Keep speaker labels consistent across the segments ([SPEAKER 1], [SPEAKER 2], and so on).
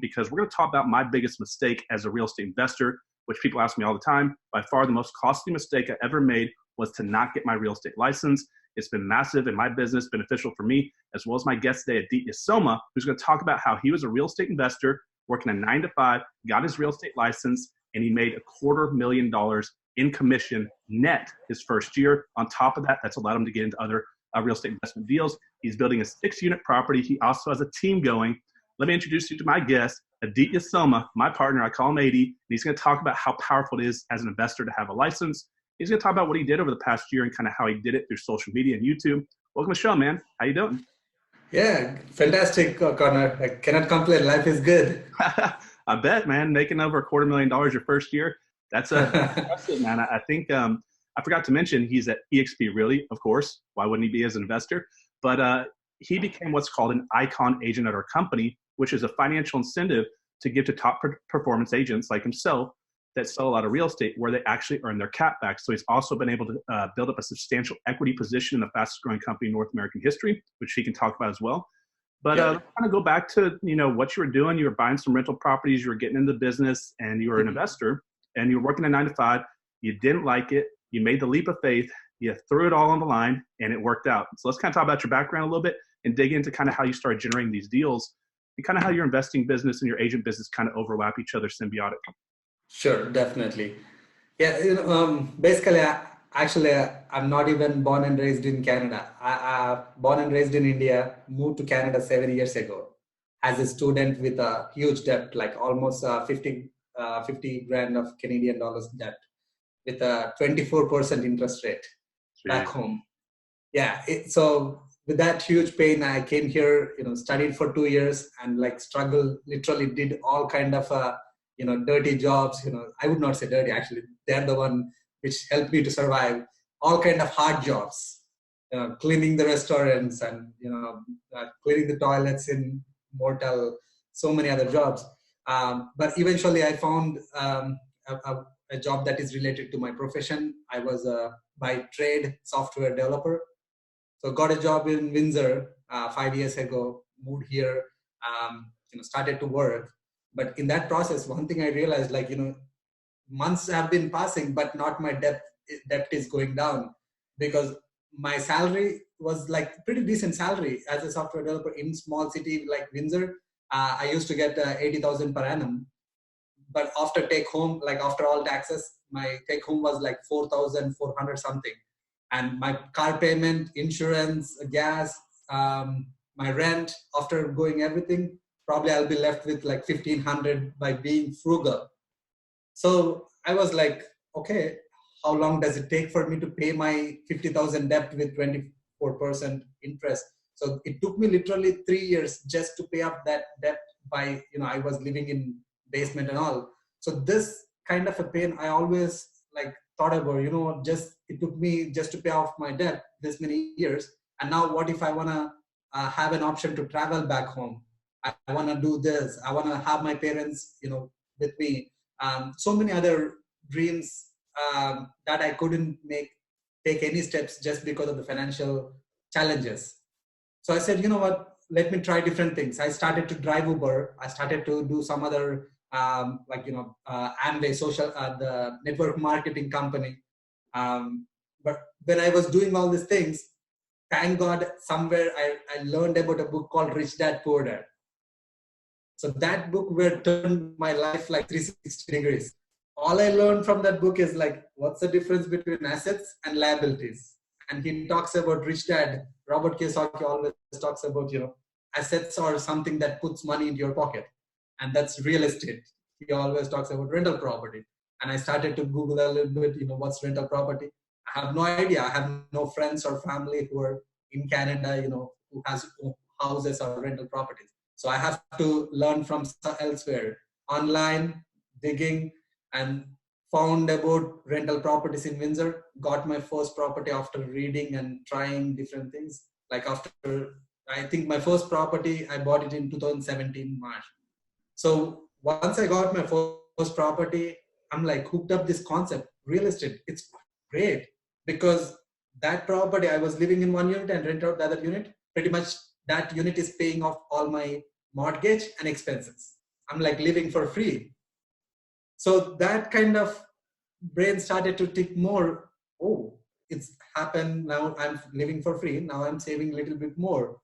[SPEAKER 1] because we're going to talk about my biggest mistake as a real estate investor, which people ask me all the time. By far, the most costly mistake I ever made was to not get my real estate license. It's been massive in my business, beneficial for me, as well as my guest today, Aditya Soma, who's going to talk about how he was a real estate investor working a 9-to-5, got his real estate license, and he made $250,000 in commission net his first year. On top of that, that's allowed him to get into other real estate investment deals. He's building a 6-unit property. He also has a team going. Let me introduce you to my guest, Aditya Soma, my partner. I call him AD, and he's going to talk about how powerful it is as an investor to have a license. He's going to talk about what he did over the past year and kind of how he did it through social media and YouTube. Welcome to the show, man. How you doing?
[SPEAKER 2] Yeah, fantastic, Connor. I cannot complain. Life is good.
[SPEAKER 1] I bet, man. Making over $250,000 your first year. That's impressive, man. I think I forgot to mention he's at eXp Realty, of course. Why wouldn't he be as an investor? But he became what's called an icon agent at our company, which is a financial incentive to give to top performance agents like himself that sell a lot of real estate where they actually earn their cap back. So he's also been able to build up a substantial equity position in the fastest growing company in North American history, which he can talk about as well. But kind of go back to, what you were doing. You were buying some rental properties, you were getting into business, and you were an investor, and you were working a 9-to-5. You didn't like it. You made the leap of faith. You threw it all on the line, and it worked out. So let's kind of talk about your background a little bit and dig into kind of how you started generating these deals and kind of how your investing business and your agent business kind of overlap each other symbiotic.
[SPEAKER 2] Sure, definitely. Yeah, basically, I'm not even born and raised in Canada. I born and raised in India, moved to Canada 7 years ago as a student with a huge debt, like almost 50 grand of Canadian dollars debt with a 24% interest rate back home. Yeah, so with that huge pain, I came here, studied for 2 years and struggled, literally did all kind of, dirty jobs. I would not say dirty, actually. They're the one which helped me to survive. All kind of hard jobs, cleaning the restaurants and, cleaning the toilets in motel, so many other jobs. But eventually I found a job that is related to my profession. I was by trade software developer. So got a job in Windsor 5 years ago, moved here, started to work. But in that process, one thing I realized, months have been passing, but not my debt is going down, because my salary was pretty decent salary as a software developer in small city like Windsor. I used to get 80,000 per annum, but after take home, after all taxes, my take home was 4,400 something. And my car payment, insurance, gas, my rent, after going everything, probably I'll be left with 1,500 by being frugal. So I was okay, how long does it take for me to pay my 50,000 debt with 24% interest? So it took me literally 3 years just to pay up that debt by, I was living in basement and all. So this kind of a pain, I always thought about, it took me just to pay off my debt this many years. And now what if I want to have an option to travel back home? I want to do this. I want to have my parents, with me. So many other dreams that I couldn't take any steps just because of the financial challenges. So I said, what, let me try different things. I started to drive Uber. I started to do some other, Amway social, the network marketing company. But when I was doing all these things, thank God, somewhere I learned about a book called Rich Dad Poor Dad. So that book turned my life 360 degrees. All I learned from that book is what's the difference between assets and liabilities? And he talks about Rich Dad. Robert Kiyosaki always talks about, assets are something that puts money into your pocket. And that's real estate. He always talks about rental property. And I started to Google a little bit, what's rental property? I have no idea. I have no friends or family who are in Canada, who has houses or rental properties. So I have to learn from elsewhere, online, digging, and found about rental properties in Windsor. Got my first property after reading and trying different things. I think my first property, I bought it in 2017 March. So once I got my first property, I'm hooked up this concept, real estate. It's great because that property, I was living in one unit and rent out the other unit. Pretty much that unit is paying off all my mortgage and expenses. I'm like living for free. So that kind of brain started to tick more. Oh, it's happened now. I'm living for free. Now I'm saving a little bit more.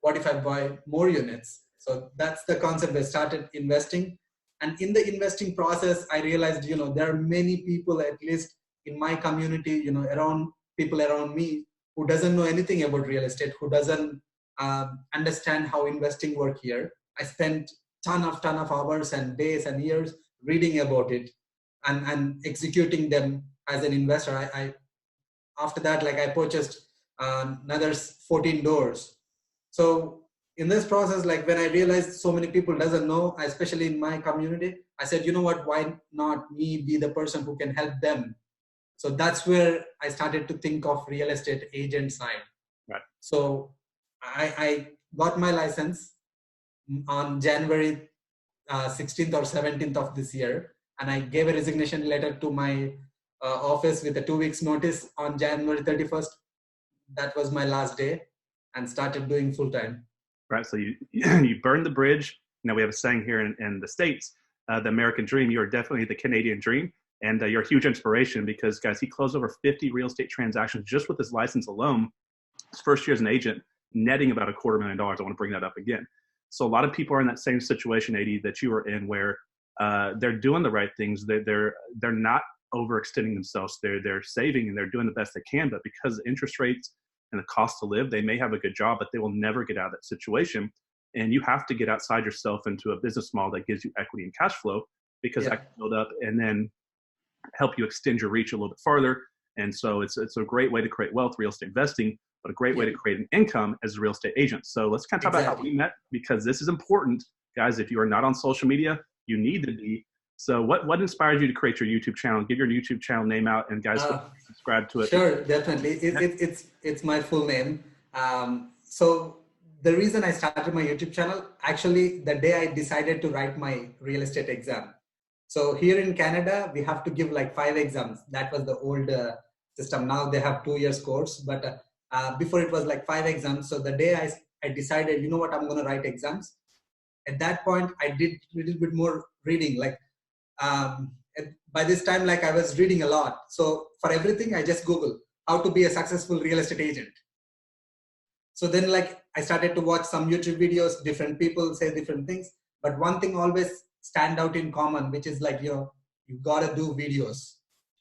[SPEAKER 2] What if I buy more units? So that's the concept. I started investing. And in the investing process, I realized, there are many people, at least in my community, around people around me who doesn't know anything about real estate, who doesn't understand how investing work here. I spent ton of hours and days and years reading about it and executing them as an investor. I after that, like I purchased another 14 doors. So in this process, like when I realized so many people doesn't know, especially in my community, I said, you know what, why not me be the person who can help them? So that's where I started to think of real estate agent side.
[SPEAKER 1] Right.
[SPEAKER 2] So I got my license on January 16th or 17th of this year. And I gave a resignation letter to my office with a 2 weeks notice on January 31st. That was my last day, and started doing full time.
[SPEAKER 1] Right. So you burned the bridge. We have a saying here in the States, the American dream. You are definitely the Canadian dream. And you're a huge inspiration because, guys, he closed over 50 real estate transactions just with his license alone. His first year as an agent, netting about $250,000. I want to bring that up again. So a lot of people are in that same situation, AD, that you are in, where they're doing the right things. They're not overextending themselves. They're saving and they're doing the best they can. But because of interest rates and the cost to live, they may have a good job, but they will never get out of that situation. And you have to get outside yourself into a business model that gives you equity and cash flow, because that can build up and then help you extend your reach a little bit farther. And so it's a great way to create wealth, real estate investing, but a great way to create an income as a real estate agent. So let's kind of talk about how we met, because this is important. Guys, if you are not on social media, you need to be. So what inspired you to create your YouTube channel? Give your YouTube channel name out, and guys, subscribe to it.
[SPEAKER 2] Sure, definitely. It's my full name. So the reason I started my YouTube channel, actually the day I decided to write my real estate exam. So here in Canada, we have to give like 5 exams. That was the old system. Now they have 2 years course, but before it was like 5 exams. So the day I decided, you know what, I'm going to write exams. At that point, I did a little bit more reading. Like by this time, like I was reading a lot. So for everything, I just Google how to be a successful real estate agent. So then like I started to watch some YouTube videos, different people say different things. But one thing always stand out in common, which is like, you got to do videos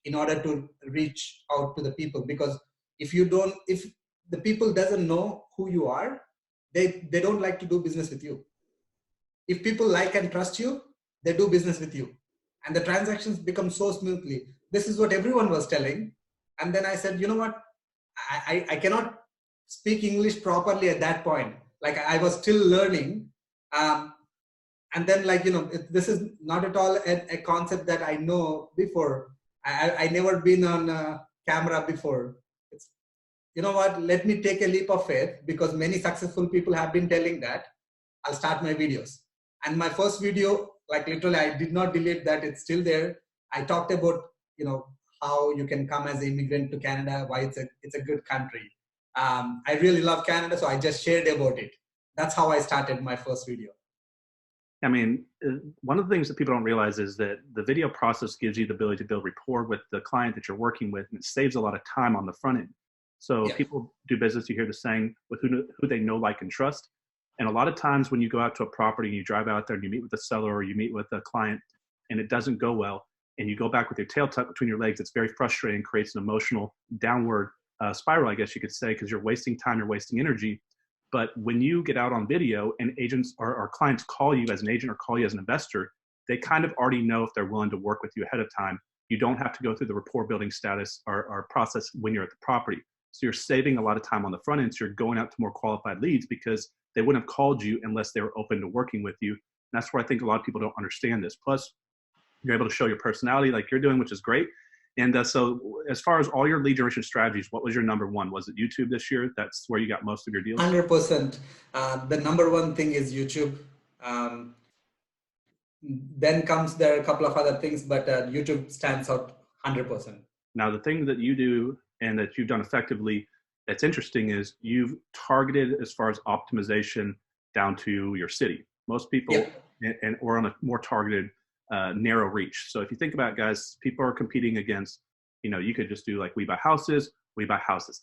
[SPEAKER 2] in order to reach out to the people. Because if the people doesn't know who you are, they don't like to do business with you. If people like and trust you, they do business with you. And the transactions become so smoothly. This is what everyone was telling. And then I said, you know what? I cannot speak English properly at that point. Like I was still learning. And then like, this is not at all a concept that I know before. I never been on camera before. It's, you know what, let me take a leap of faith, because many successful people have been telling that. I'll start my videos. And my first video, like literally, I did not delete that. It's still there. I talked about, how you can come as an immigrant to Canada, why it's a good country. I really love Canada, so I just shared about it. That's how I started my first video.
[SPEAKER 1] I mean, one of the things that people don't realize is that the video process gives you the ability to build rapport with the client that you're working with, and it saves a lot of time on the front end. So people do business, you hear the saying, with who they know, like, and trust. And a lot of times when you go out to a property and you drive out there and you meet with a seller or you meet with a client and it doesn't go well, and you go back with your tail tucked between your legs, it's very frustrating, creates an emotional downward spiral, I guess you could say, because you're wasting time, you're wasting energy. But when you get out on video and agents or clients call you as an agent or call you as an investor, they kind of already know if they're willing to work with you ahead of time. You don't have to go through the rapport building status or process when you're at the property. So you're saving a lot of time on the front end. So you're going out to more qualified leads because they wouldn't have called you unless they were open to working with you. And that's where I think a lot of people don't understand this. Plus, you're able to show your personality like you're doing, which is great. And so as far as all your lead generation strategies, what was your number one? Was it YouTube this year? That's where you got most of your deals?
[SPEAKER 2] 100%. The number one thing is YouTube. Then comes there are a couple of other things, but YouTube stands out 100%.
[SPEAKER 1] Now, the thing that you do and that you've done effectively that's interesting is you've targeted as far as optimization down to your city. Most people and or on a more targeted, narrow reach. So if you think about, guys, people are competing against, you could just do like We Buy Houses,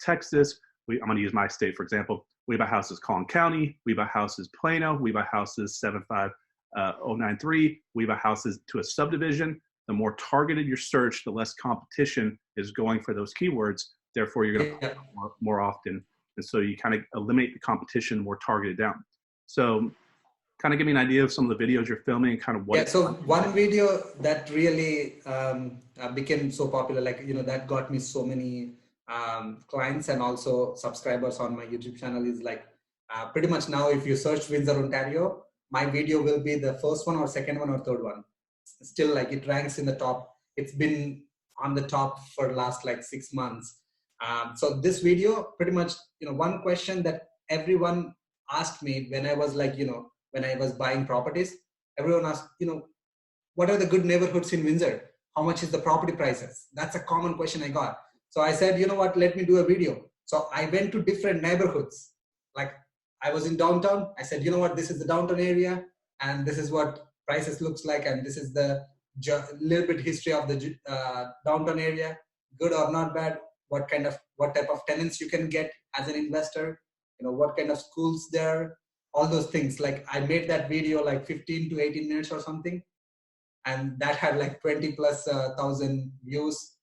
[SPEAKER 1] Texas. I'm going to use my state, for example. We Buy Houses Collin County, We Buy Houses Plano, We Buy Houses 75093, We Buy Houses to a subdivision. The more targeted your search, the less competition is going for those keywords. Therefore, you're going to more often. And so you kind of eliminate the competition, more targeted down. So kind of give me an idea of some of the videos you're filming and kind of what.
[SPEAKER 2] Yeah, so one video that really became so popular, like, that got me so many clients and also subscribers on my YouTube channel is like, pretty much now if you search Windsor, Ontario, my video will be the first one or second one or third one. Still, like, it ranks in the top. It's been on the top for the last like 6 months. So this video, pretty much, one question that everyone asked me when I was like, when I was buying properties, everyone asked, what are the good neighborhoods in Windsor? How much is the property prices? That's a common question I got. So I said, you know what, let me do a video. So I went to different neighborhoods. Like, I was in downtown. I said, you know what, this is the downtown area and this is what prices looks like. And this is the little bit history of the downtown area, good or not bad, what type of tenants you can get as an investor, what kind of schools there, all those things. Like, I made that video like 15 to 18 minutes or something. And that had like 20 plus thousand views.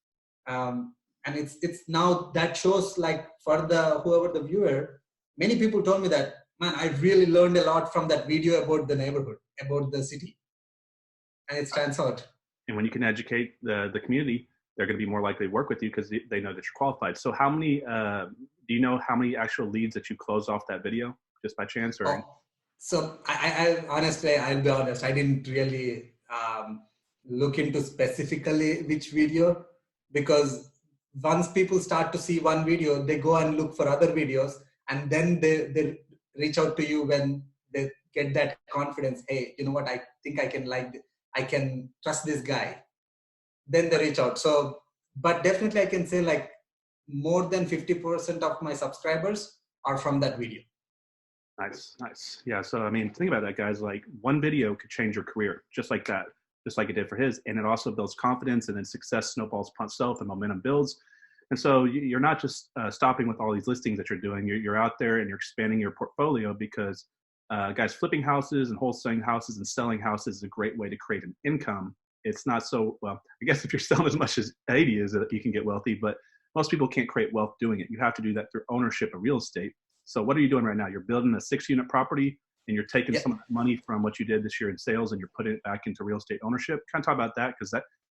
[SPEAKER 2] And it's now that shows like for whoever the viewer, many people told me that, man, I really learned a lot from that video about the neighborhood, about the city. And it stands out.
[SPEAKER 1] And when you can educate the community, they're going to be more likely to work with you because they know that you're qualified. So how many, do you know how many actual leads that you closed off that video just by chance? Or?
[SPEAKER 2] So I honestly, I'll be honest, I didn't really look into specifically which video, because once people start to see one video, they go and look for other videos, and then they reach out to you when they get that confidence. Hey, you know what? I think I can trust this guy. Then they reach out. So, but definitely I can say like more than 50% of my subscribers are from that video.
[SPEAKER 1] Nice. Yeah. So, I mean, think about that, guys. Like, one video could change your career just like that, just like it did for his. And it also builds confidence, and then success snowballs upon itself and momentum builds. And so you're not just stopping with all these listings that you're doing. You're out there and you're expanding your portfolio because, guys, flipping houses and wholesaling houses and selling houses is a great way to create an income. It's not so, well, I guess if you're selling as much as 80 is, you can get wealthy, but most people can't create wealth doing it. You have to do that through ownership of real estate. So what are you doing right now? You're building a 6-unit property, and you're taking some of that money from what you did this year in sales, and you're putting it back into real estate ownership. Kind of talk about that, because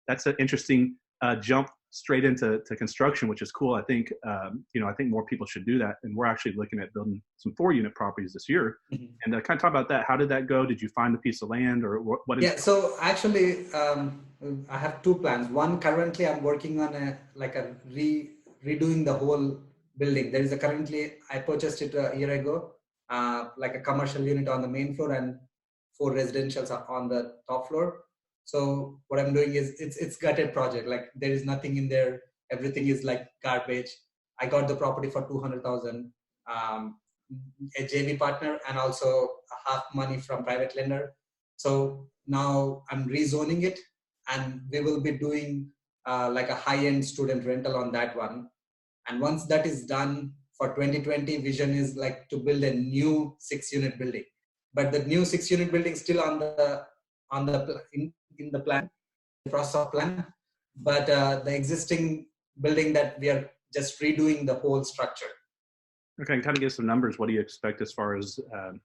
[SPEAKER 1] that's an interesting jump straight into construction, which is cool. I think I think more people should do that, and we're actually looking at building some 4-unit properties this year. Mm-hmm. And kind of talk about that. How did that go? Did you find a piece of land, or what is?
[SPEAKER 2] Yeah. So actually, I have 2 plans. One, currently I'm working on redoing the whole building. There is currently, I purchased it a year ago, like a commercial unit on the main floor and 4 residentials on the top floor. So what I'm doing is it's gutted project. Like, there is nothing in there. Everything is like garbage. I got the property for 200,000, a JV partner, and also half money from private lender. So now I'm rezoning it, and we will be doing like a high-end student rental on that one. And once that is done, for 2020, vision is like to build a new 6-unit building. But the new 6-unit building still in the plan, the process of plan. But the existing building that we are just redoing the whole structure.
[SPEAKER 1] Okay, and kind of give some numbers. What do you expect as far as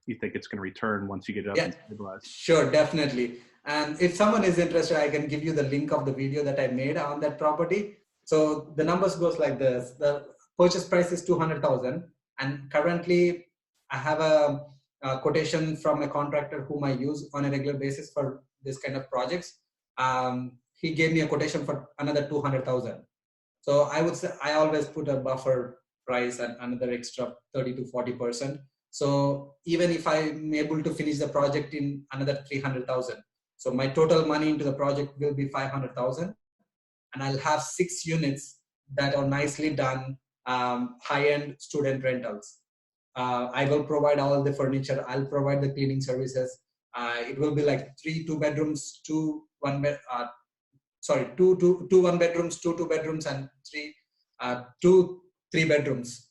[SPEAKER 1] you think it's going to return once you get it up and stabilized?
[SPEAKER 2] Sure, definitely. And if someone is interested, I can give you the link of the video that I made on that property. So the numbers goes like this. The purchase price is 200,000, and currently I have a quotation from a contractor whom I use on a regular basis for this kind of projects. He gave me a quotation for another 200,000. So I would say I always put a buffer price and another extra 30 to 40%. So even if I'm able to finish the project in another 300,000, so my total money into the project will be 500,000. And I'll have 6 units that are nicely done, high-end student rentals. I will provide all the furniture. I'll provide the cleaning services. It will be like two bedrooms, two one bedrooms, two bedrooms, and two 3 bedrooms.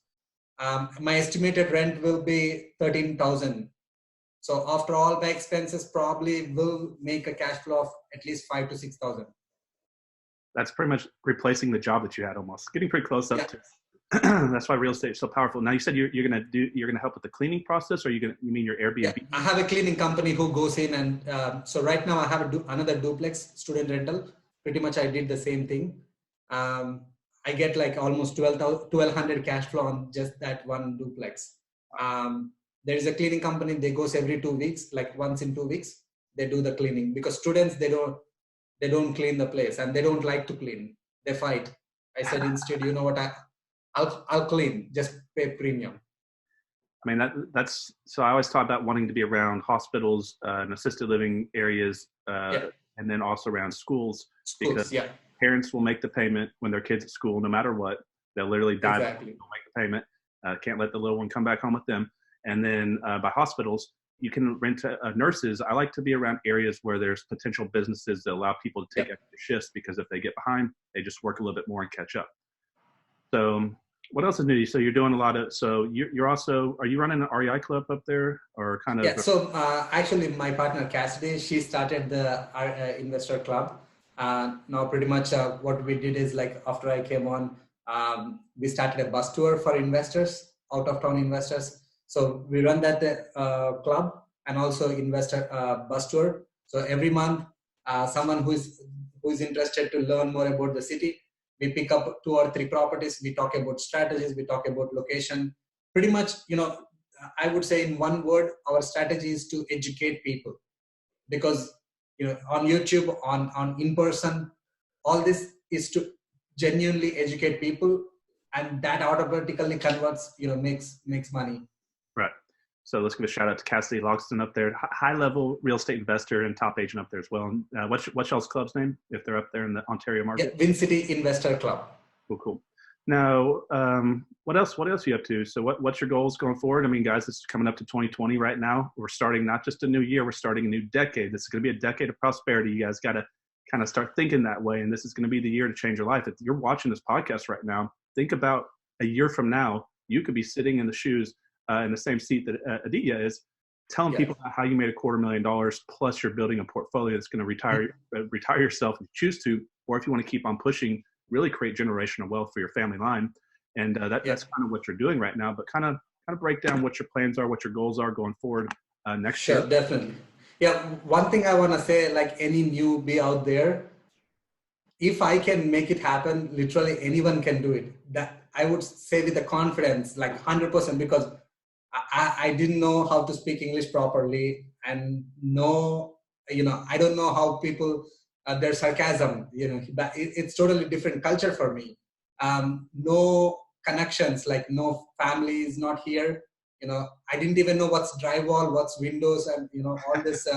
[SPEAKER 2] My estimated rent will be 13,000. So after all my expenses, probably will make a cash flow of at least 5 to 6,000.
[SPEAKER 1] That's pretty much replacing the job that you had, almost getting pretty close up to. That's why real estate is so powerful. Now you said you're gonna help with the cleaning process, or you mean your Airbnb?
[SPEAKER 2] Yeah, I have a cleaning company who goes in, and so right now I have another duplex student rental. Pretty much I did the same thing. I get like almost 1,200 cash flow on just that one duplex. There is a cleaning company. They goes every 2 weeks, like once in 2 weeks. They do the cleaning because students they don't clean the place and they don't like to clean. They fight. I said instead, you know what? I'll clean. Just pay premium.
[SPEAKER 1] I mean, that's so I always thought about wanting to be around hospitals and assisted living areas, and then also around schools because parents will make the payment when their kids at school, no matter what. They'll literally die.
[SPEAKER 2] Exactly.
[SPEAKER 1] They'll make the payment. Can't let the little one come back home with them. And then by hospitals, you can rent nurses. I like to be around areas where there's potential businesses that allow people to take extra shifts because if they get behind, they just work a little bit more and catch up. So what else is new? So you're doing a lot of, so you're also, are you running an REI Club up there or kind of?
[SPEAKER 2] Yeah, so actually my partner Cassidy, she started the investor club. Now pretty much what we did is like after I came on, we started a bus tour for investors, out of town investors. So we run that club and also investor bus tour. So every month, someone who is interested to learn more about the city, we pick up 2 or 3 properties. We talk about strategies. We talk about location. Pretty much, I would say in one word, our strategy is to educate people, because on YouTube, on in person, all this is to genuinely educate people, and that automatically converts, makes money.
[SPEAKER 1] Right. So let's give a shout out to Cassidy Logston up there, high level real estate investor and top agent up there as well. What's y'all's club's name if they're up there in the Ontario market?
[SPEAKER 2] Yeah, Win City Investor Club.
[SPEAKER 1] Cool. Now, what else are you up to? So what's your goals going forward? I mean, guys, this is coming up to 2020 right now. We're starting not just a new year, we're starting a new decade. This is going to be a decade of prosperity. You guys got to kind of start thinking that way. And this is going to be the year to change your life. If you're watching this podcast right now, think about a year from now, you could be sitting in the shoes in the same seat that Aditya is, telling people how you made $250,000 plus you're building a portfolio that's going to retire yourself if you choose to, or if you want to keep on pushing, really create generational wealth for your family line. And that's kind of what you're doing right now, but kind of break down what your plans are, what your goals are going forward next year.
[SPEAKER 2] Sure, definitely. Yeah, one thing I want to say, like any newbie out there, if I can make it happen, literally anyone can do it. That I would say with the confidence, like 100%, because I didn't know how to speak English properly, and I don't know how people, their sarcasm, it's totally different culture for me. No connections, like no family is not here. I didn't even know what's drywall, what's windows, and all this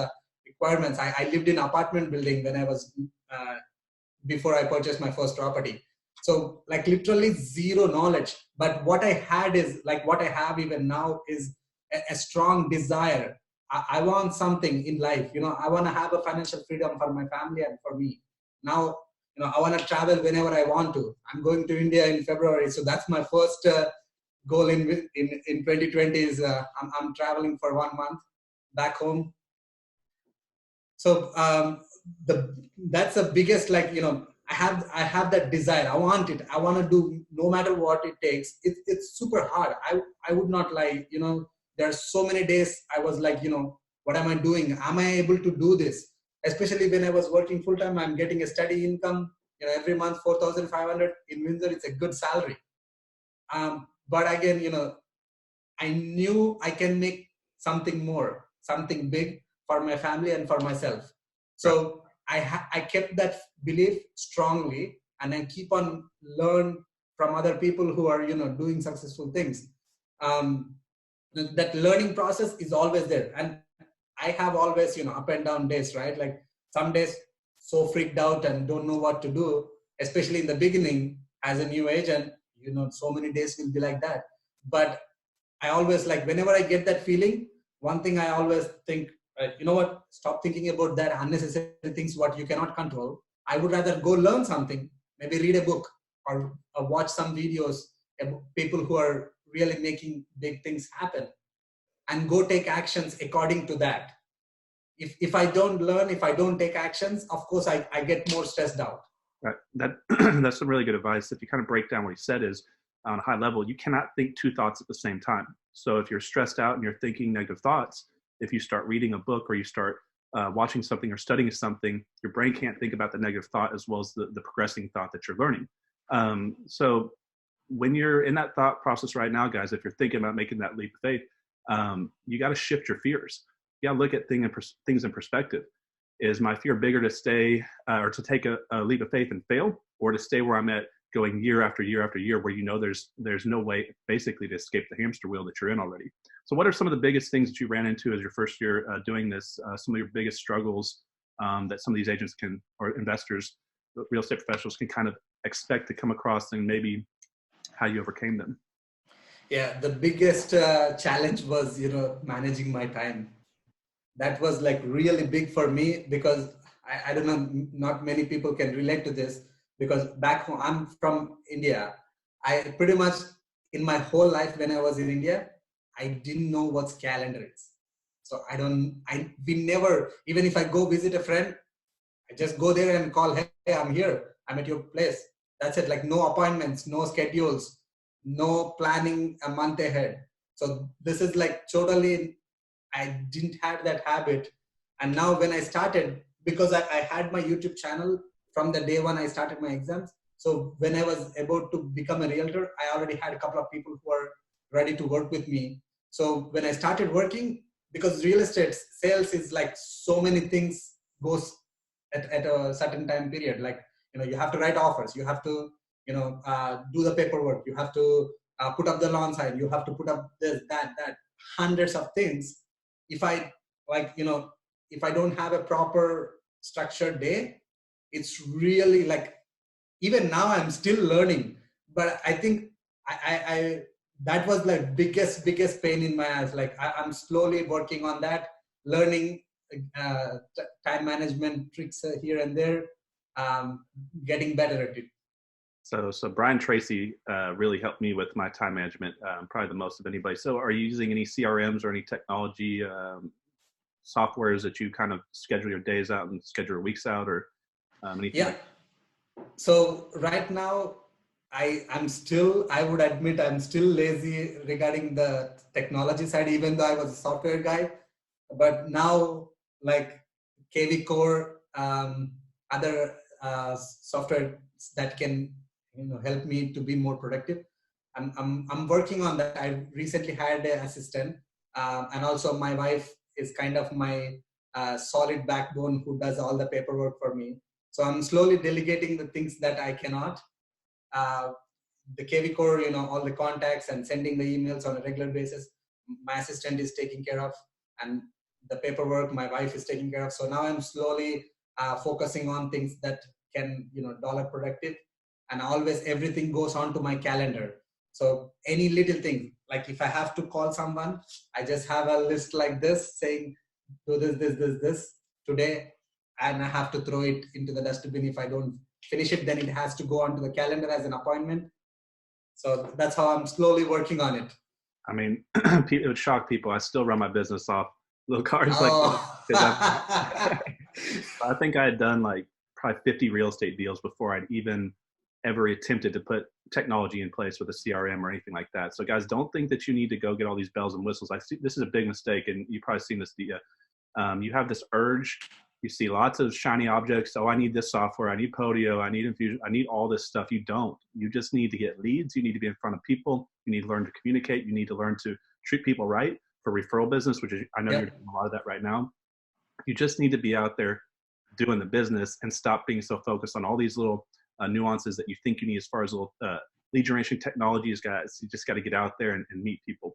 [SPEAKER 2] requirements. I lived in apartment building when I was before I purchased my first property. So like literally zero knowledge. But what I had is like what I have even now is a strong desire. I want something in life. I want to have a financial freedom for my family and for me. Now, I want to travel whenever I want to. I'm going to India in February. So that's my first goal in 2020 is I'm traveling for 1 month back home. So that's the biggest, like, I have that desire. I want it. I want to do no matter what it takes. It's super hard. I would not lie. There are so many days I was like, what am I doing? Am I able to do this? Especially when I was working full time, I'm getting a steady income. Every month 4,500 in Windsor. It's a good salary. But again, I knew I can make something more, something big for my family and for myself. So I kept that belief strongly, and I keep on learn from other people who are, doing successful things. That learning process is always there. And I have always, up and down days, right? Like some days so freaked out and don't know what to do, especially in the beginning as a new agent, so many days will be like that. But I always, like, whenever I get that feeling, one thing I always think, right? You know what? Stop thinking about that unnecessary things what you cannot control. I would rather go learn something, maybe read a book or watch some videos about people who are really making big things happen, and go take actions according to that. If I don't learn, if I don't take actions, of course I get more stressed out.
[SPEAKER 1] Right. That that's some really good advice. If you kind of break down what he said is on a high level, you cannot think two thoughts at the same time. So if you're stressed out and you're thinking negative thoughts, if you start reading a book or you start watching something or studying something, your brain can't think about the negative thought as well as the progressing thought that you're learning. So when you're in that thought process right now, guys, if you're thinking about making that leap of faith, you got to shift your fears. You got to look at things in perspective. Is my fear bigger to stay or to take a leap of faith and fail, or to stay where I'm at, going year after year after year, where you know there's no way basically to escape the hamster wheel that you're in already? So what are some of the biggest things that you ran into as your first year doing this? Some of your biggest struggles that some of these agents can, or investors, real estate professionals can kind of expect to come across, and maybe how you overcame them?
[SPEAKER 2] Yeah, the biggest challenge was, managing my time. That was like really big for me, because I don't know, not many people can relate to this, because back home, I'm from India. I pretty much, in my whole life when I was in India, I didn't know what calendar is. So we never, even if I go visit a friend, I just go there and call, hey, I'm here, I'm at your place. That's it. Like no appointments, no schedules, no planning a month ahead. So this is like totally, I didn't have that habit. And now when I started, because I had my YouTube channel from the day when I started my exams. So when I was about to become a realtor, I already had a couple of people who were ready to work with me. So when I started working, because real estate sales is like so many things goes at a certain time period. Like, you have to write offers, you have to, do the paperwork, you have to put up the lawn sign, you have to put up this, that, hundreds of things. If I if I don't have a proper structured day, it's really like, even now I'm still learning, but I think I that was like biggest pain in my ass. Like I'm slowly working on that, learning time management tricks here and there, getting better at it.
[SPEAKER 1] So Brian Tracy really helped me with my time management, probably the most of anybody. So are you using any CRMs or any technology softwares that you kind of schedule your days out and schedule your weeks out, or anything?
[SPEAKER 2] Yeah. So right now, I would admit I'm still lazy regarding the technology side, even though I was a software guy. But now, like KV Core, other software that can help me to be more productive. I'm working on that. I recently hired an assistant, and also my wife is kind of my solid backbone who does all the paperwork for me. So I'm slowly delegating the things that I cannot. Uh, the KV Core, all the contacts and sending the emails on a regular basis, my assistant is taking care of, and the paperwork my wife is taking care of. So now I'm slowly focusing on things that can, dollar productive, and always everything goes onto my calendar. So any little thing, like if I have to call someone, I just have a list like this saying, do this today, and I have to throw it into the dustbin. If I don't finish it, then it has to go onto the calendar as an appointment. So that's how I'm slowly working on it.
[SPEAKER 1] I mean, it would shock people. I still run my business off little cards
[SPEAKER 2] Oh.
[SPEAKER 1] like that. I think I had done like probably 50 real estate deals before I'd even ever attempted to put technology in place with a CRM or anything like that. So guys, don't think that you need to go get all these bells and whistles. I see this is a big mistake, and you've probably seen this, Dia. You have this urge. You see lots of shiny objects. Oh, I need this software. I need Podio. I need Infusion. I need all this stuff. You don't. You just need to get leads. You need to be in front of people. You need to learn to communicate. You need to learn to treat people right for referral business, which is, I know you're doing a lot of that right now. You just need to be out there doing the business and stop being so focused on all these little nuances that you think you need as far as little lead generation technologies, guys. You just got to get out there and meet people.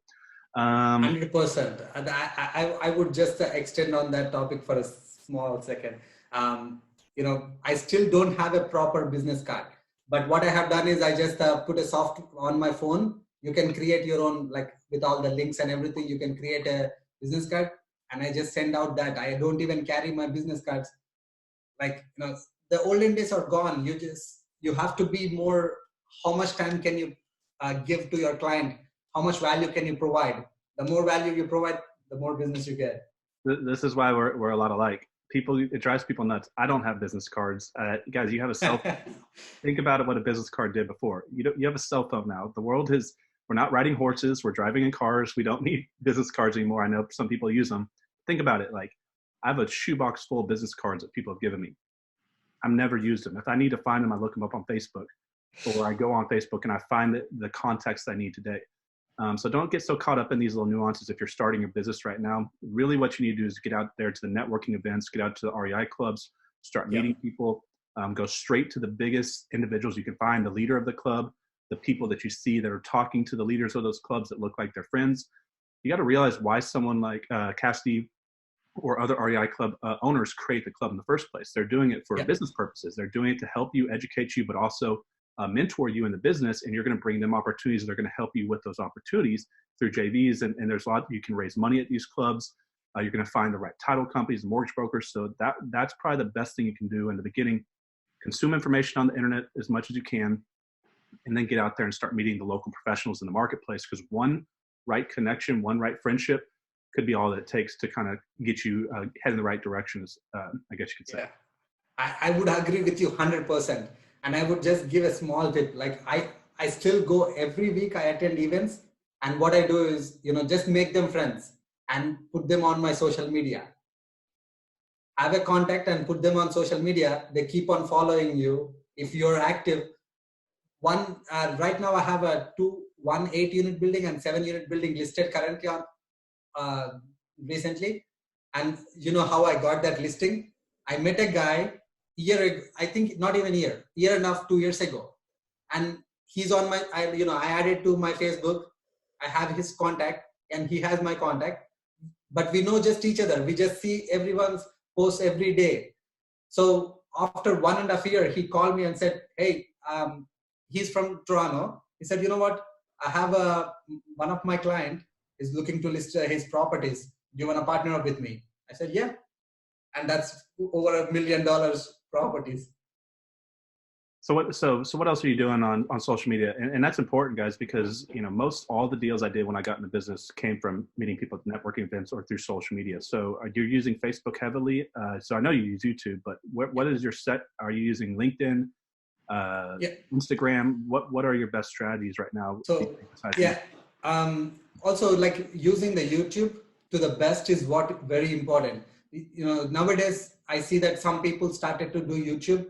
[SPEAKER 2] 100%. And I would just extend on that topic for a small second. I still don't have a proper business card, but what I have done is I just put a soft on my phone. You can create your own, like with all the links and everything, you can create a business card, and I just send out that. I don't even carry my business cards. Like, the olden days are gone. You have to be more, how much time can you give to your client? How much value can you provide? The more value you provide, the more business you get.
[SPEAKER 1] This is why we're a lot alike. People, it drives people nuts. I don't have business cards. Guys, you have a cell phone. Think about it, what a business card did before. You have a cell phone now. The world is, we're not riding horses. We're driving in cars. We don't need business cards anymore. I know some people use them. Think about it. Like, I have a shoebox full of business cards that people have given me. I've never used them. If I need to find them, I look them up on Facebook, or I go on Facebook and I find the context I need today. So don't get so caught up in these little nuances. If you're starting your business right now, really what you need to do is get out there to the networking events, get out to the REI clubs, start meeting people, go straight to the biggest individuals you can find, the leader of the club, the people that you see that are talking to the leaders of those clubs that look like they're friends. You got to realize why someone like Cassidy or other REI Club owners create the club in the first place. They're doing it for business purposes. They're doing it to help you, educate you, but also mentor you in the business, and you're going to bring them opportunities, and they're going to help you with those opportunities through JVs. And there's a lot, you can raise money at these clubs. You're going to find the right title companies, mortgage brokers. So that's probably the best thing you can do in the beginning. Consume information on the internet as much as you can, and then get out there and start meeting the local professionals in the marketplace, because one right connection, one right friendship could be all that it takes to kind of get you head in the right direction, I guess you could say.
[SPEAKER 2] Yeah. I would agree with you 100%. And I would just give a small tip. Like, I still go every week. I attend events, and what I do is, just make them friends and put them on my social media. Have a contact and put them on social media. They keep on following you. If you're active, right now I have one 8-unit building and 7-unit building listed currently on recently. And you know how I got that listing? I met a guy I think not even year and a half, 2 years ago. And he's on I added to my Facebook. I have his contact and he has my contact, but we know just each other. We just see everyone's posts every day. So after 1.5 years, he called me and said, hey, he's from Toronto. He said, you know what? I have one of my client is looking to list his properties. Do you want to partner up with me? I said, yeah. And that's over $1 million properties.
[SPEAKER 1] So what else are you doing on social media? And that's important, guys, because most all the deals I did when I got into business came from meeting people at networking events or through social media. So you're using Facebook heavily. So I know you use YouTube, but what is your set? Are you using LinkedIn, Instagram? What are your best strategies right now?
[SPEAKER 2] So also, like, using the YouTube to the best is what very important. Nowadays I see that some people started to do YouTube,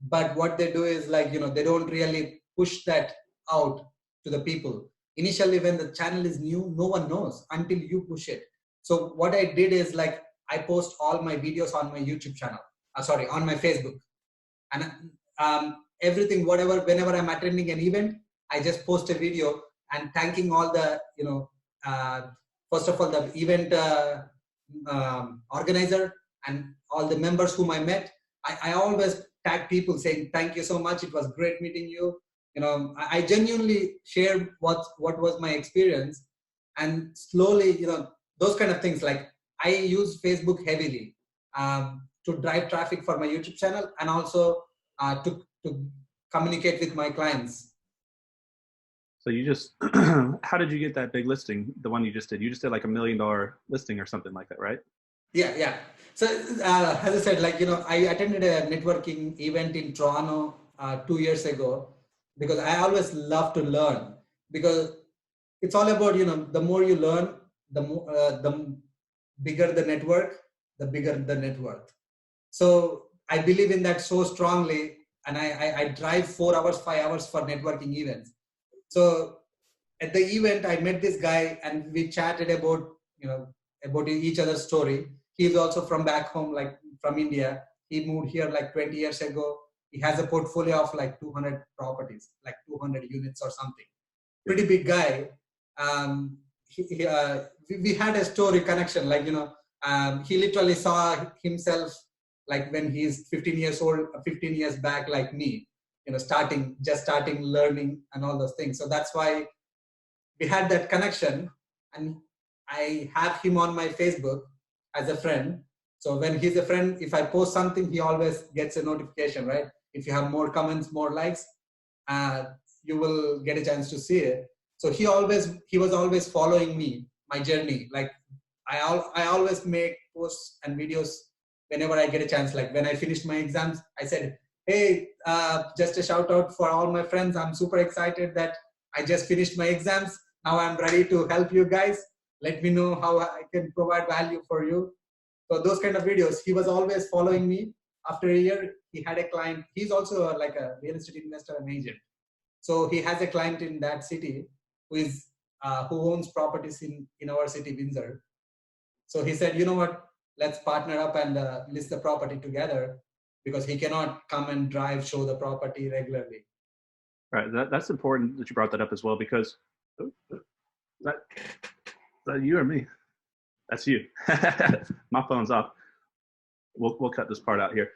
[SPEAKER 2] but what they do is, like, they don't really push that out to the people. Initially, when the channel is new, no one knows until you push it. So what I did is, like, I post all my videos on my YouTube channel, on my Facebook, and everything, whenever I'm attending an event, I just post a video and thanking all the, first of all, the event organizer and all the members whom I met. I always tag people saying, thank you so much. It was great meeting you. I genuinely shared what was my experience, and slowly, those kind of things. Like, I use Facebook heavily to drive traffic for my YouTube channel, and also to communicate with my clients.
[SPEAKER 1] So you just, how did you get that big listing? The one you just did? You just did like $1 million listing or something like that, right?
[SPEAKER 2] Yeah. So as I said, like, I attended a networking event in Toronto 2 years ago, because I always love to learn, because it's all about, the more you learn, the bigger the network, the bigger the net worth. So I believe in that so strongly, and I drive 4 hours, 5 hours for networking events. So at the event, I met this guy and we chatted about each other's story. He's also from back home, like from India. He moved here like 20 years ago. He has a portfolio of like 200 properties, like 200 units or something. Pretty big guy. We had a story connection, like, he literally saw himself like when he's 15 years old, 15 years back, like me, starting learning and all those things. So that's why we had that connection, and I have him on my Facebook. as a friend. So when he's a friend, if I post something, he always gets a notification, right? If you have more comments, more likes, you will get a chance to see it. So he was always following me, my journey. Like I always make posts and videos whenever I get a chance. Like when I finished my exams, I said, hey, just a shout out for all my friends. I'm super excited that I just finished my exams. Now I'm ready to help you guys. Let me know how I can provide value for you. So those kind of videos, he was always following me. After a year, he had a client. He's also like a real estate investor and agent. So he has a client in that city who owns properties in our city, Windsor. So he said, you know what, let's partner up and list the property together, because he cannot come and show the property regularly.
[SPEAKER 1] Right. That's important that you brought that up as well, because that you or me? That's you. My phone's off. We'll cut this part out here.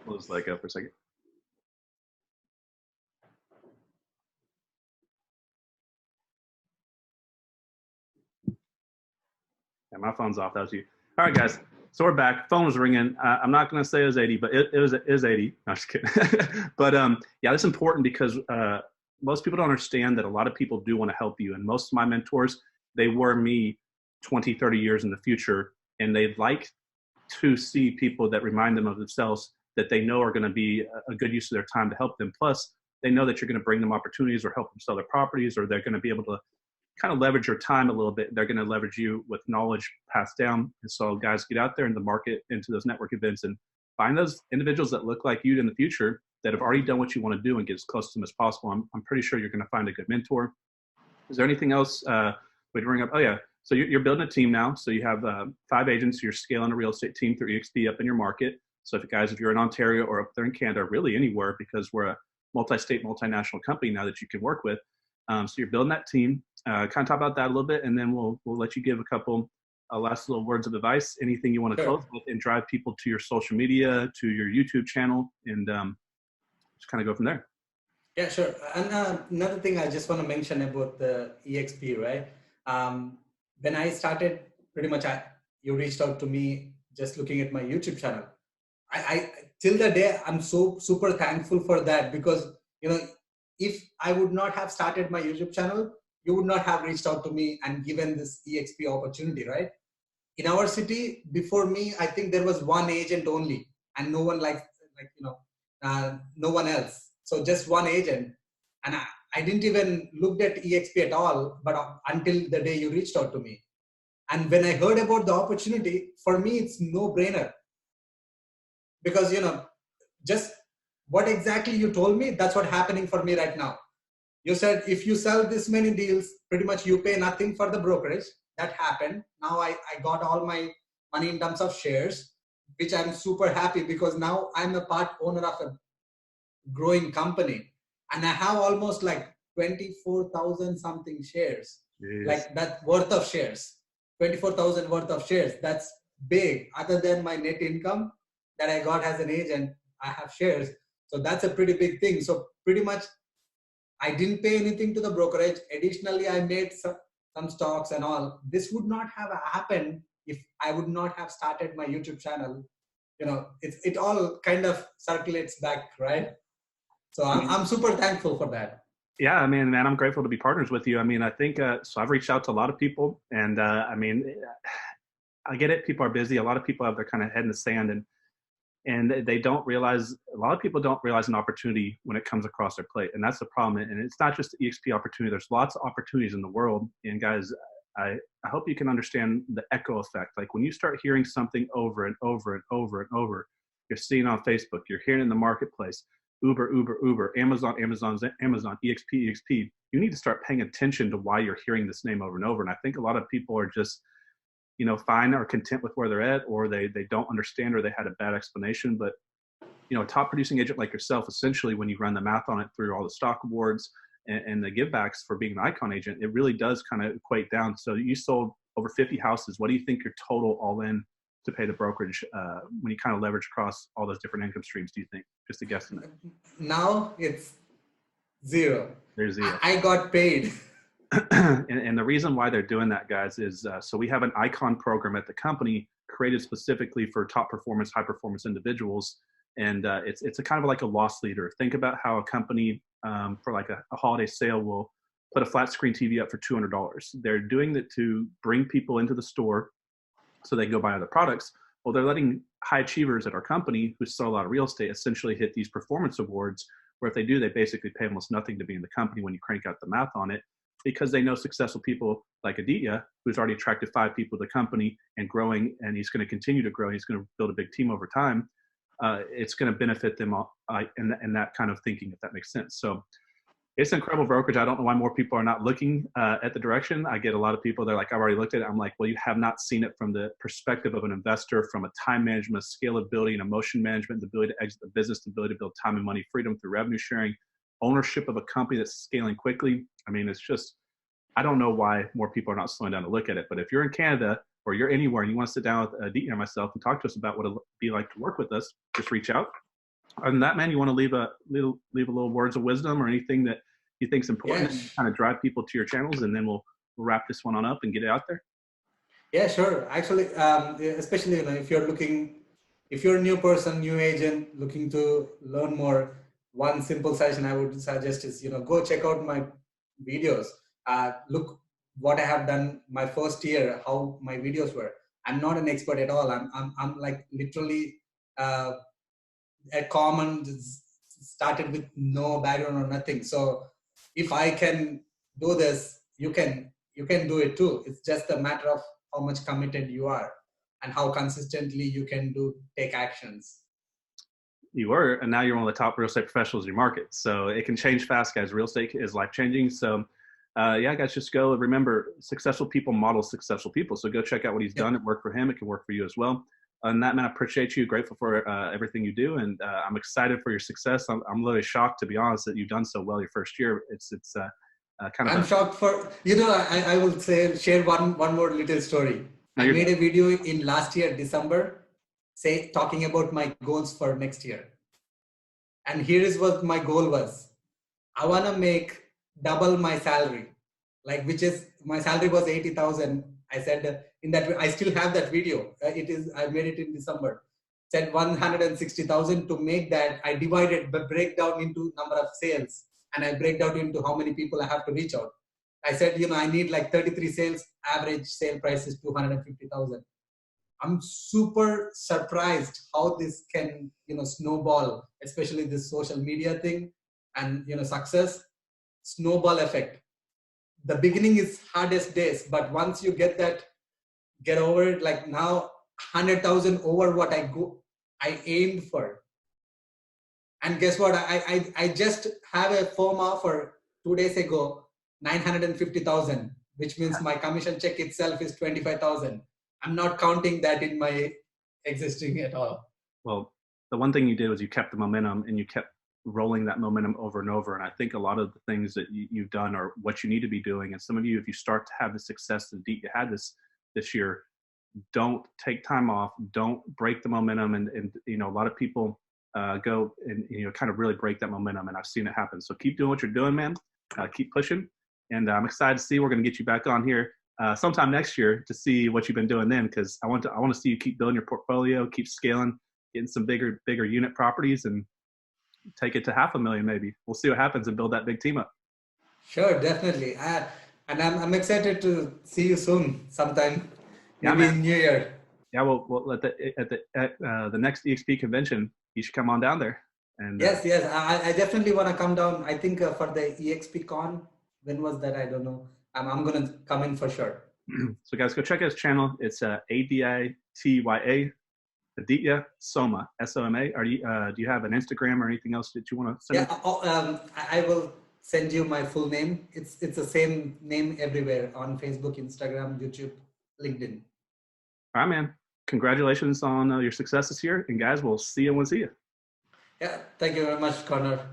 [SPEAKER 1] We'll just let it go for a second. Yeah, my phone's off. That was you. All right, guys. So we're back. Phone was ringing. I'm not going to say it was 80, but it is 80. No, I'm just kidding. But yeah, that's important because most people don't understand that a lot of people do want to help you. And most of my mentors, they were me 20, 30 years in the future. And they'd like to see people that remind them of themselves that they know are going to be a good use of their time to help them. Plus, they know that you're going to bring them opportunities or help them sell their properties, or they're going to be able to kind of leverage your time a little bit. They're going to leverage you with knowledge passed down. And so guys, get out there in the market, into those network events, and find those individuals that look like you in the future that have already done what you want to do and get as close to them as possible. I'm pretty sure you're going to find a good mentor. Is there anything else we'd bring up? Oh yeah. So you're building a team now. So you have 5 agents. You're scaling a real estate team through EXP up in your market. So if you're in Ontario or up there in Canada, really anywhere, because we're a multi-state, multinational company now that you can work with. So you're building that team. Kind of talk about that a little bit, and then we'll let you give a couple last little words of advice. Anything you want to close with, and drive people to your social media, to your YouTube channel, and just kind of go from there.
[SPEAKER 2] Yeah, sure. And another thing I just want to mention about the EXP, right? When I started, pretty much you reached out to me just looking at my YouTube channel. I till the day I'm so super thankful for that, because if I would not have started my YouTube channel, you would not have reached out to me and given this EXP opportunity, right? In our city, before me, I think there was one agent only, and no one no one else. So just one agent, and I didn't even looked at EXP at all, but until the day you reached out to me. And when I heard about the opportunity, for me, it's no brainer, because just what exactly you told me, that's what's happening for me right now. You said if you sell this many deals, pretty much you pay nothing for the brokerage. That happened. Now I got all my money in terms of shares, which I'm super happy, because now I'm a part owner of a growing company, and I have almost like 24,000 something shares. Jeez. Like that worth of shares, 24,000 worth of shares. That's big. Other than my net income that I got as an agent, I have shares. So that's a pretty big thing. So pretty much I didn't pay anything to the brokerage. Additionally, I made some stocks and all. This would not have happened if I would not have started my YouTube channel. It all kind of circulates back, right? So I'm super thankful for that.
[SPEAKER 1] Yeah, I mean, man, I'm grateful to be partners with you. I mean, I think, so I've reached out to a lot of people, and I mean, I get it. People are busy. A lot of people have their kind of head in the sand, and they don't realize, a lot of people don't realize an opportunity when it comes across their plate. And that's the problem. And it's not just the EXP opportunity. There's lots of opportunities in the world. And guys, I hope you can understand the echo effect. Like when you start hearing something over and over and over and over, you're seeing on Facebook, you're hearing in the marketplace, Uber, Uber, Uber, Amazon, Amazon, Amazon, EXP, EXP. You need to start paying attention to why you're hearing this name over and over. And I think a lot of people are just, fine or content with where they're at, or they don't understand, or they had a bad explanation. But, a top producing agent like yourself, essentially, when you run the math on it through all the stock awards and the givebacks for being an icon agent, it really does kind of equate down. So you sold over 50 houses. What do you think your total all in to pay the brokerage when you kind of leverage across all those different income streams, do you think? Just a guesstimate.
[SPEAKER 2] Now it's zero.
[SPEAKER 1] There's zero.
[SPEAKER 2] I got paid
[SPEAKER 1] And the reason why they're doing that, guys, is so we have an icon program at the company created specifically for top performance, high performance individuals. And it's a kind of like a loss leader. Think about how a company for like a holiday sale will put a flat screen TV up for $200. They're doing it to bring people into the store so they can go buy other products. Well, they're letting high achievers at our company who sell a lot of real estate essentially hit these performance awards, where if they do, they basically pay almost nothing to be in the company when you crank out the math on it, because they know successful people like Aditya, who's already attracted 5 people to the company and growing, and he's going to continue to grow. He's going to build a big team over time. It's going to benefit them in that kind of thinking, if that makes sense. So it's an incredible brokerage. I don't know why more people are not looking at the direction. I get a lot of people, they're like, I've already looked at it. I'm like, well, you have not seen it from the perspective of an investor, from a time management, scalability, and emotion management, the ability to exit the business, the ability to build time and money freedom through revenue sharing, ownership of a company that's scaling quickly. I mean, it's just, I don't know why more people are not slowing down to look at it. But if you're in Canada or you're anywhere and you want to sit down with Aditya and myself and talk to us about what it'll be like to work with us, just reach out. Other than that, man, you want to leave a little words of wisdom or anything that you think is important,
[SPEAKER 2] Yes.
[SPEAKER 1] and kind of drive people to your channels, and then we'll wrap this one on up and get it out there.
[SPEAKER 2] Yeah, sure. Actually, especially if you're a new person, new agent looking to learn more, one simple suggestion I would suggest is, go check out my videos. Look what I have done my first year, how my videos were. I'm not an expert at all. I'm like literally a common, started with no background or nothing. So if I can do this, you can do it too. It's just a matter of how much committed you are and how consistently you can take actions.
[SPEAKER 1] You were, and now you're one of the top real estate professionals in your market. So it can change fast, guys. Real estate is life changing. So yeah, guys, just go. Remember, successful people model successful people. So go check out what he's done. It worked for him. It can work for you as well. And that, man, I appreciate you. Grateful for everything you do, and I'm excited for your success. I'm literally shocked, to be honest, that you've done so well your first year. It's kind of.
[SPEAKER 2] I'm shocked for I will share one more little story.
[SPEAKER 1] No,
[SPEAKER 2] I made a video in last year December, talking about my goals for next year, and here is what my goal was. I want to make double my salary, which is my salary was 80,000. I said in that I still have that video. I made it in December. Said 160,000. To make that, I divided the breakdown into number of sales, and I break down into how many people I have to reach out. I said, I need 33 sales. Average sale price is 250,000. I'm super surprised how this can, snowball, especially this social media thing and, success, snowball effect. The beginning is hardest days, but once you get over it, like now 100,000 over what I aimed for. And guess what? I just have a firm offer 2 days ago, 950,000, which means my commission check itself is 25,000. I'm not counting that in my existing at all.
[SPEAKER 1] Well, the one thing you did was you kept the momentum, and you kept rolling that momentum over and over. And I think a lot of the things that you've done are what you need to be doing. And some of you, if you start to have the success that you had this year, don't take time off, don't break the momentum. And a lot of people go and kind of really break that momentum, and I've seen it happen. So keep doing what you're doing, man. Keep pushing, and I'm excited to see. We're going to get you back on here sometime next year to see what you've been doing then, because I want to see you keep building your portfolio, keep scaling, getting some bigger unit properties, and take it to 500,000 maybe. We'll see what happens and build that big team up.
[SPEAKER 2] Sure, definitely. And I'm excited to see you soon, sometime, maybe in New Year.
[SPEAKER 1] Yeah, well at the next EXP convention, you should come on down there. And
[SPEAKER 2] yes, I definitely want to come down. I think for the EXP con, when was that? I don't know. I'm gonna come in for sure.
[SPEAKER 1] So guys, go check out his channel. It's Aditya, Aditya Soma, SOMA. Do you have an Instagram or anything else that you want to send?
[SPEAKER 2] Yeah, I will send you my full name. It's the same name everywhere on Facebook, Instagram, YouTube, LinkedIn.
[SPEAKER 1] All right, man. Congratulations on your success this year, and guys, we'll see you when we see you.
[SPEAKER 2] Yeah, thank you very much, Connor.